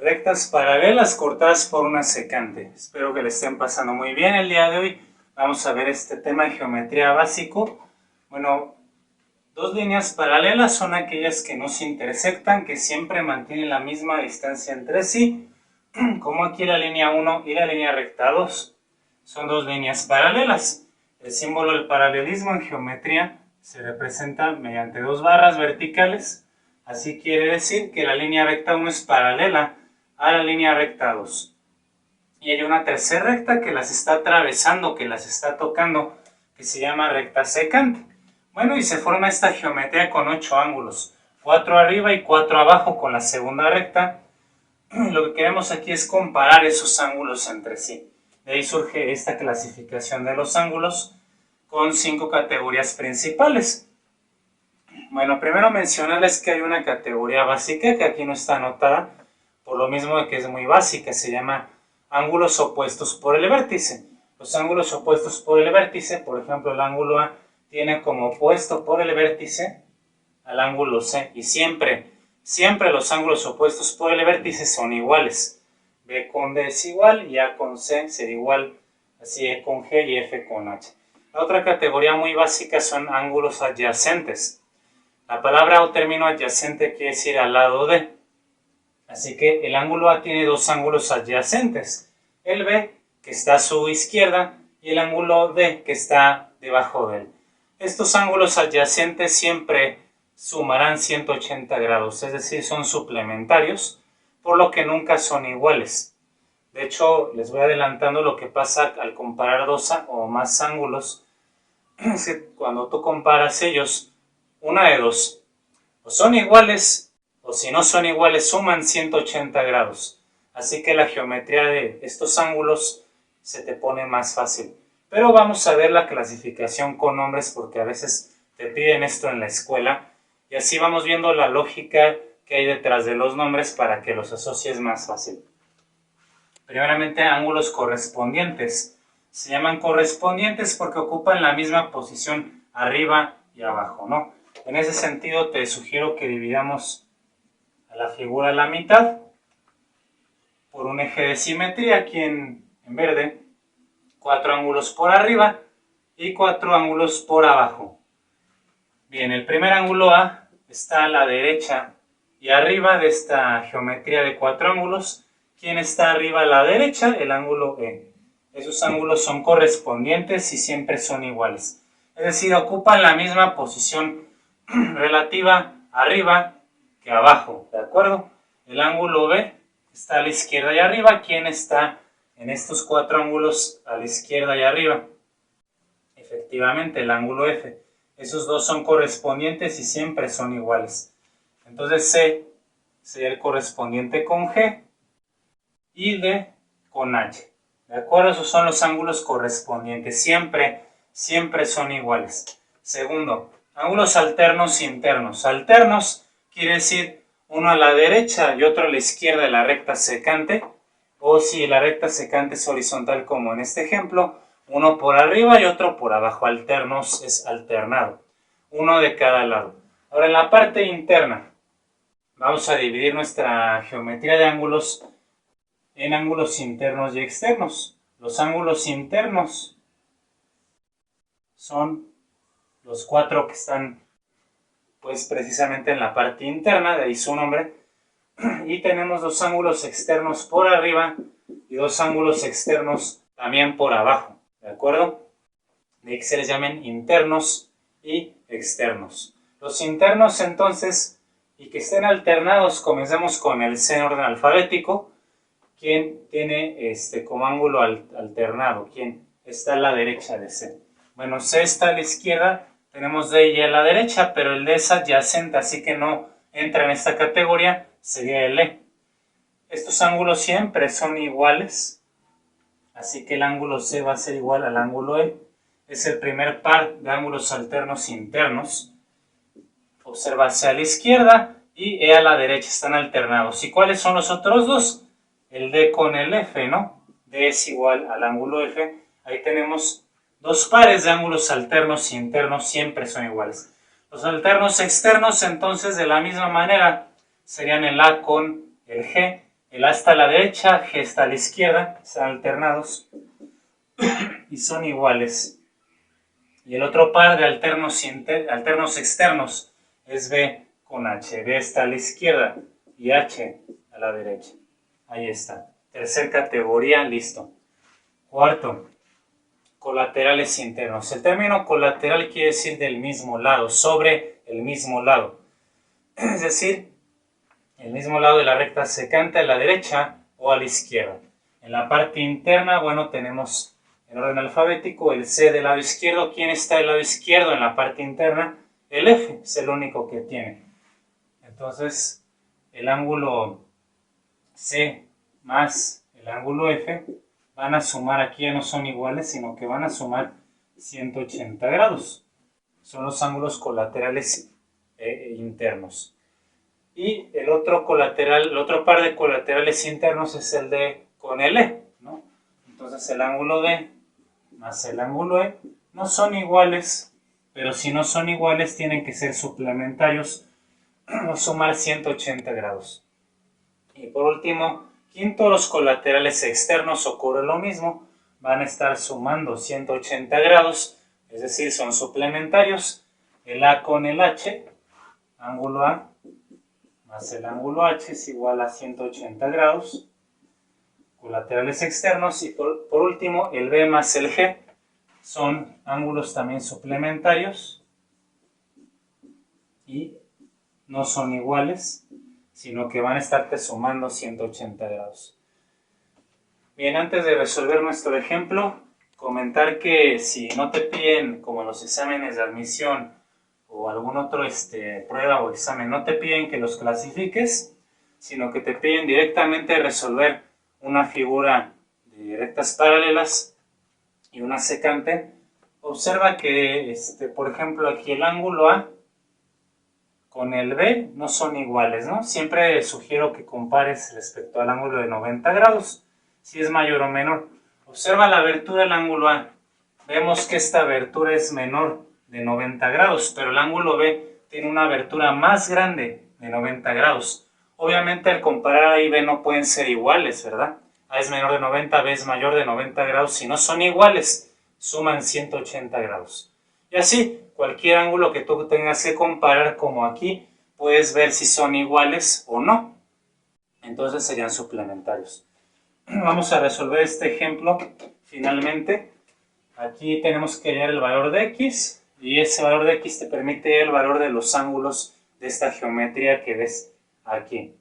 rectas paralelas cortadas por una secante. Espero que le estén pasando muy bien el día de hoy. Vamos a ver este tema de geometría básico. Bueno, dos líneas paralelas son aquellas que no se intersectan, que siempre mantienen la misma distancia entre sí, como aquí la línea 1 y la línea recta 2. Son dos líneas paralelas. El símbolo del paralelismo en geometría se representa mediante dos barras verticales. Así quiere decir que la línea recta 1 es paralela a la línea recta 2. Y hay una tercera recta que las está atravesando, que las está tocando, que se llama recta secante. Bueno, y se forma esta geometría con 8 ángulos, 4 arriba y 4 abajo con la segunda recta. Lo que queremos aquí es comparar esos ángulos entre sí. De ahí surge esta clasificación de los ángulos con 5 categorías principales. Bueno, primero mencionarles que hay una categoría básica que aquí no está anotada, por lo mismo de que es muy básica, se llama ángulos opuestos por el vértice. Los ángulos opuestos por el vértice, por ejemplo, el ángulo A tiene como opuesto por el vértice al ángulo C, y siempre los ángulos opuestos por el vértice son iguales. B con D es igual y A con C será igual, así E con G y F con H. La otra categoría muy básica son ángulos adyacentes. La palabra o término adyacente quiere decir al lado de. Así que el ángulo A tiene dos ángulos adyacentes. El B, que está a su izquierda, y el ángulo D, que está debajo de él. Estos ángulos adyacentes siempre sumarán 180 grados, es decir, son suplementarios, por lo que nunca son iguales. De hecho, les voy adelantando lo que pasa al comparar dos o más ángulos. Cuando tú comparas ellos, una de dos, o son iguales, o si no son iguales, suman 180 grados. Así que la geometría de estos ángulos se te pone más fácil. Pero vamos a ver la clasificación con nombres porque a veces te piden esto en la escuela. Y así vamos viendo la lógica que hay detrás de los nombres para que los asocies más fácil. Primeramente, ángulos correspondientes. Se llaman correspondientes porque ocupan la misma posición arriba y abajo, ¿no? En ese sentido, te sugiero que dividamos a la figura a la mitad por un eje de simetría, aquí en verde, 4 ángulos por arriba y 4 ángulos por abajo. Bien, el primer ángulo A está a la derecha y arriba de esta geometría de 4 ángulos. ¿Quién está arriba a la derecha? El ángulo E. Esos ángulos son correspondientes y siempre son iguales. Es decir, ocupan la misma posición relativa arriba que abajo, ¿de acuerdo? El ángulo B está a la izquierda y arriba. ¿Quién está en estos 4 ángulos a la izquierda y arriba? Efectivamente, el ángulo F. Esos dos son correspondientes y siempre son iguales. Entonces C sería el correspondiente con G y D con H. ¿De acuerdo? Esos son los ángulos correspondientes. Siempre son iguales. Segundo, ángulos alternos e internos. Alternos quiere decir uno a la derecha y otro a la izquierda de la recta secante. O si la recta secante es horizontal como en este ejemplo, uno por arriba y otro por abajo. Alternos es alternado. Uno de cada lado. Ahora en la parte interna vamos a dividir nuestra geometría de ángulos en ángulos internos y externos. Los ángulos internos son los 4 que están pues precisamente en la parte interna, de ahí su nombre. Y tenemos dos ángulos externos por arriba y dos ángulos externos también por abajo, ¿de acuerdo? De ahí que se les llamen internos y externos. Los internos entonces, y que estén alternados, comencemos con el C en orden alfabético. ¿Quién tiene como ángulo alternado? ¿Quién está a la derecha de C? Bueno, C está a la izquierda, tenemos D y E a la derecha, pero el D es adyacente, así que no entra en esta categoría, sería el E. Estos ángulos siempre son iguales, así que el ángulo C va a ser igual al ángulo E. Es el primer par de ángulos alternos internos. Observa C a la izquierda y E a la derecha, están alternados. ¿Y cuáles son los otros dos? El D con el F, ¿no? D es igual al ángulo F. Ahí tenemos dos pares de ángulos alternos e internos, siempre son iguales. Los alternos externos, entonces, de la misma manera, serían el A con el G. El A está a la derecha, G está a la izquierda, están alternados y son iguales. Y el otro par de alternos externos es B con H. B está a la izquierda y H a la derecha. Ahí está. Tercer categoría, listo. Cuarto, colaterales internos. El término colateral quiere decir del mismo lado, sobre el mismo lado. Es decir, el mismo lado de la recta secante a la derecha o a la izquierda. En la parte interna, bueno, tenemos en orden alfabético el C del lado izquierdo. ¿Quién está del lado izquierdo en la parte interna? El F, es el único que tiene. Entonces, el ángulo C más el ángulo F van a sumar, aquí ya no son iguales, sino que van a sumar 180 grados. Son los ángulos colaterales internos. Y el otro par de colaterales internos es el D con el E, ¿no? Entonces el ángulo D más el ángulo E no son iguales, pero si no son iguales tienen que ser suplementarios o sumar 180 grados. Y por último, quinto, los colaterales externos ocurre lo mismo, van a estar sumando 180 grados, es decir, son suplementarios. El A con el H, ángulo A más el ángulo H es igual a 180 grados, colaterales externos. Y por último, el B más el G son ángulos también suplementarios y no son iguales, sino que van a estarte sumando 180 grados. Bien, antes de resolver nuestro ejemplo, comentar que si no te piden, como en los exámenes de admisión o algún otro prueba o examen, no te piden que los clasifiques, sino que te piden directamente resolver una figura de rectas paralelas y una secante. Observa que, por ejemplo, aquí el ángulo A con el B no son iguales, ¿no? Siempre sugiero que compares respecto al ángulo de 90 grados, si es mayor o menor. Observa la abertura del ángulo A. Vemos que esta abertura es menor de 90 grados, pero el ángulo B tiene una abertura más grande de 90 grados. Obviamente al comparar A y B no pueden ser iguales, ¿verdad? A es menor de 90, B es mayor de 90 grados. Si no son iguales, suman 180 grados. Y así, cualquier ángulo que tú tengas que comparar, como aquí, puedes ver si son iguales o no. Entonces serían suplementarios. Vamos a resolver este ejemplo finalmente. Aquí tenemos que hallar el valor de x, y ese valor de x te permite el valor de los ángulos de esta geometría que ves aquí.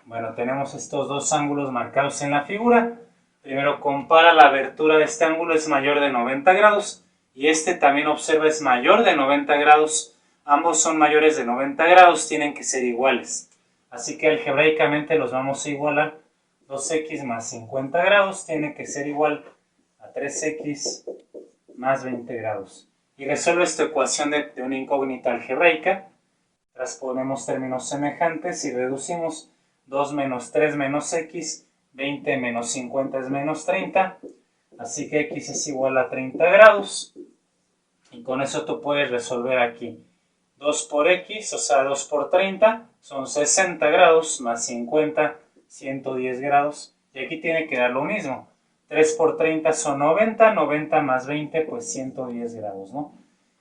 Bueno, tenemos estos dos ángulos marcados en la figura. Primero compara, la abertura de este ángulo es mayor de 90 grados y este también observa es mayor de 90 grados. Ambos son mayores de 90 grados, tienen que ser iguales. Así que algebraicamente los vamos a igualar. 2x más 50 grados tiene que ser igual a 3x más 20 grados. Y resuelve esta ecuación de una incógnita algebraica. Transponemos términos semejantes y reducimos 2 menos 3 menos x, 20 menos 50 es menos 30. Así que x es igual a 30 grados. Y con eso tú puedes resolver aquí. 2 por x, o sea 2 por 30, son 60 grados más 50, 110 grados. Y aquí tiene que dar lo mismo. 3 por 30 son 90, 90 más 20, pues 110 grados, ¿no?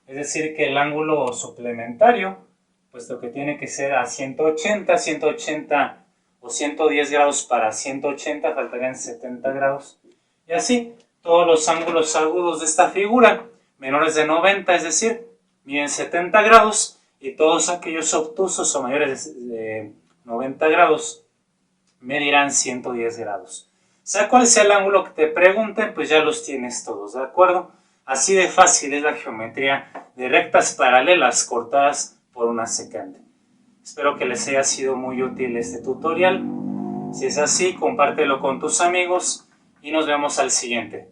Es decir que el ángulo suplementario, puesto que tiene que ser a 180, 180 o 110 grados para 180, faltarían 70 grados. Y así, todos los ángulos agudos de esta figura, menores de 90, es decir, miden 70 grados, y todos aquellos obtusos o mayores de 90 grados medirán 110 grados. Sea cual sea el ángulo que te pregunten, pues ya los tienes todos, ¿de acuerdo? Así de fácil es la geometría de rectas paralelas cortadas por una secante. Espero que les haya sido muy útil este tutorial. Si es así, compártelo con tus amigos y nos vemos al siguiente.